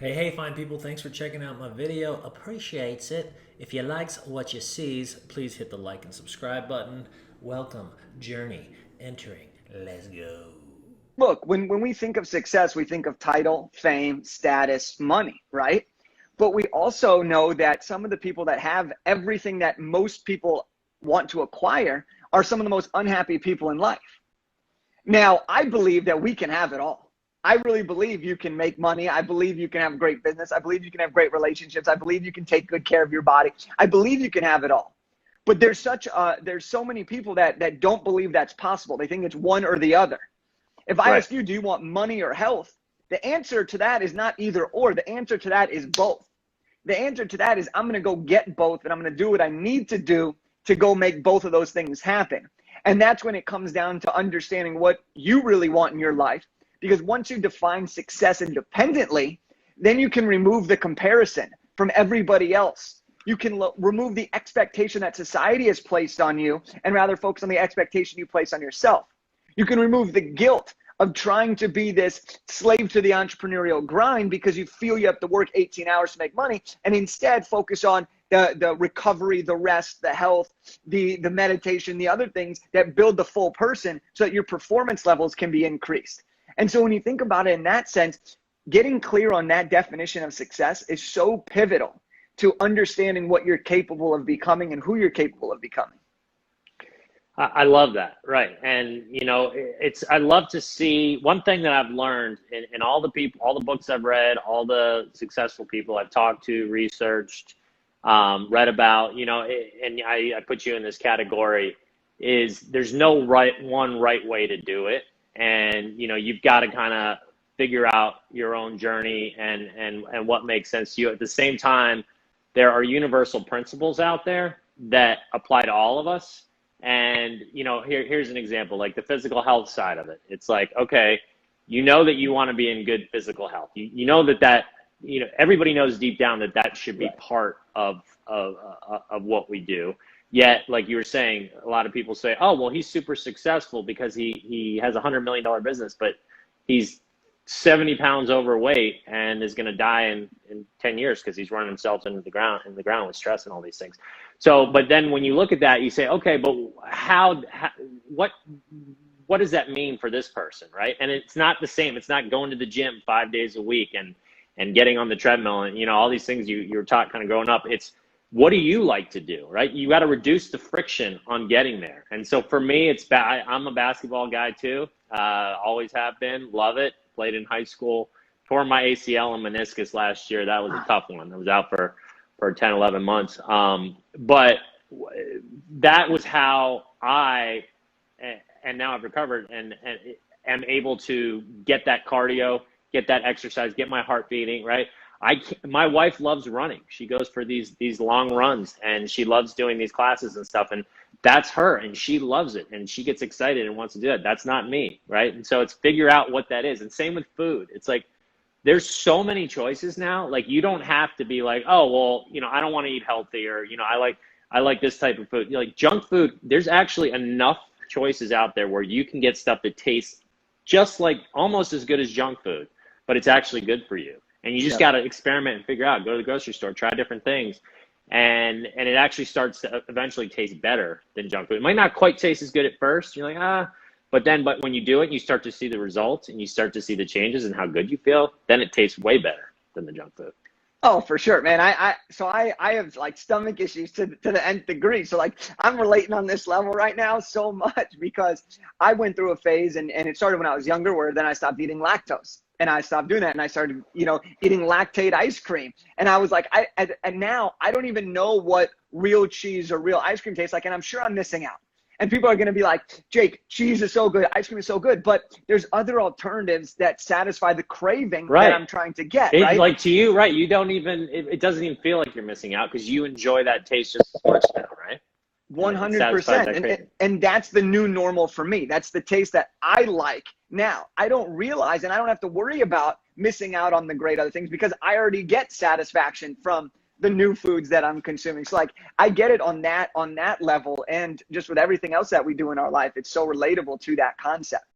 Hey, fine people, thanks for checking out my video. Appreciates it. If you likes what you sees, please hit the like and subscribe button. Welcome, journey, entering. Let's go. Look, when we think of success, we think of title, fame, status, money, right? But we also know that some of the people that have everything that most people want to acquire are some of the most unhappy people in life. Now, I believe that we can have it all. I really believe you can make money. I believe you can have great business. I believe you can have great relationships. I believe you can take good care of your body. I believe you can have it all. But there's so many people that don't believe that's possible. They think it's one or the other. If I Right. ask you, do you want money or health? The answer to that is not either or. The answer to that is both. The answer to that is I'm going to go get both, and I'm going to do what I need to do to go make both of those things happen. And that's when it comes down to understanding what you really want in your life. Because once you define success independently, then you can remove the comparison from everybody else. You can remove the expectation that society has placed on you and rather focus on the expectation you place on yourself. You can remove the guilt of trying to be this slave to the entrepreneurial grind because you feel you have to work 18 hours to make money, and instead focus on the recovery, the rest, the health, the meditation, the other things that build the full person so that your performance levels can be increased. And so when you think about it in that sense, getting clear on that definition of success is so pivotal to understanding what you're capable of becoming and who you're capable of becoming. I love that. Right. And, I love to see one thing that I've learned in all the people, all the books I've read, all the successful people I've talked to, researched, read about, and I put you in this category, is there's no one right way to do it. And, you've got to kind of figure out your own journey and what makes sense to you. At the same time, there are universal principles out there that apply to all of us. And, here's an example, like the physical health side of it. It's like, okay, you know that you want to be in good physical health. You know that everybody knows deep down that should be part of what we do. Yet, like you were saying, a lot of people say, oh, well, he's super successful because he has $100 million business, but he's 70 pounds overweight and is going to die in 10 years because he's running himself into the ground with stress and all these things. So, but then when you look at that, you say, okay, but what does that mean for this person, right? And it's not the same. It's not going to the gym 5 days a week and getting on the treadmill and, all these things you were taught kind of growing up. It's what do you like to do, right? You got to reduce the friction on getting there. And so for me, I'm a basketball guy too. Always have been, love it. Played in high school, tore my ACL and meniscus last year. That was a tough one. I was out for 10, 11 months. But that was how and now I've recovered and am able to get that cardio, get that exercise, get my heart beating, right? My wife loves running. She goes for these long runs and she loves doing these classes and stuff. And that's her and she loves it and she gets excited and wants to do it. That's not me, right? And so it's figure out what that is. And same with food. It's like there's so many choices now. Like you don't have to be like, oh, well, I don't want to eat healthy or, I like this type of food. Like junk food, there's actually enough choices out there where you can get stuff that tastes just like almost as good as junk food, but it's actually good for you. And you just got to experiment and figure out, go to the grocery store, try different things. And it actually starts to eventually taste better than junk food. It might not quite taste as good at first. You're like, but when you do it, you start to see the results and you start to see the changes and how good you feel. Then it tastes way better than the junk food. Oh, for sure, man. I have like stomach issues to the nth degree. So like I'm relating on this level right now so much because I went through a phase and it started when I was younger where then I stopped eating lactose. And I stopped doing that and I started, eating lactate ice cream. And I was like, and now I don't even know what real cheese or real ice cream tastes like. And I'm sure I'm missing out. And people are going to be like, Jake, cheese is so good. Ice cream is so good. But there's other alternatives that satisfy the craving that I'm trying to get, right? Like to you, right? You don't even, it doesn't even feel like you're missing out because you enjoy that taste just as much now, right? 100%. And that's the new normal for me. That's the taste that I like now. I don't realize and I don't have to worry about missing out on the great other things because I already get satisfaction from the new foods that I'm consuming. So like I get it on that level, and just with everything else that we do in our life, it's so relatable to that concept.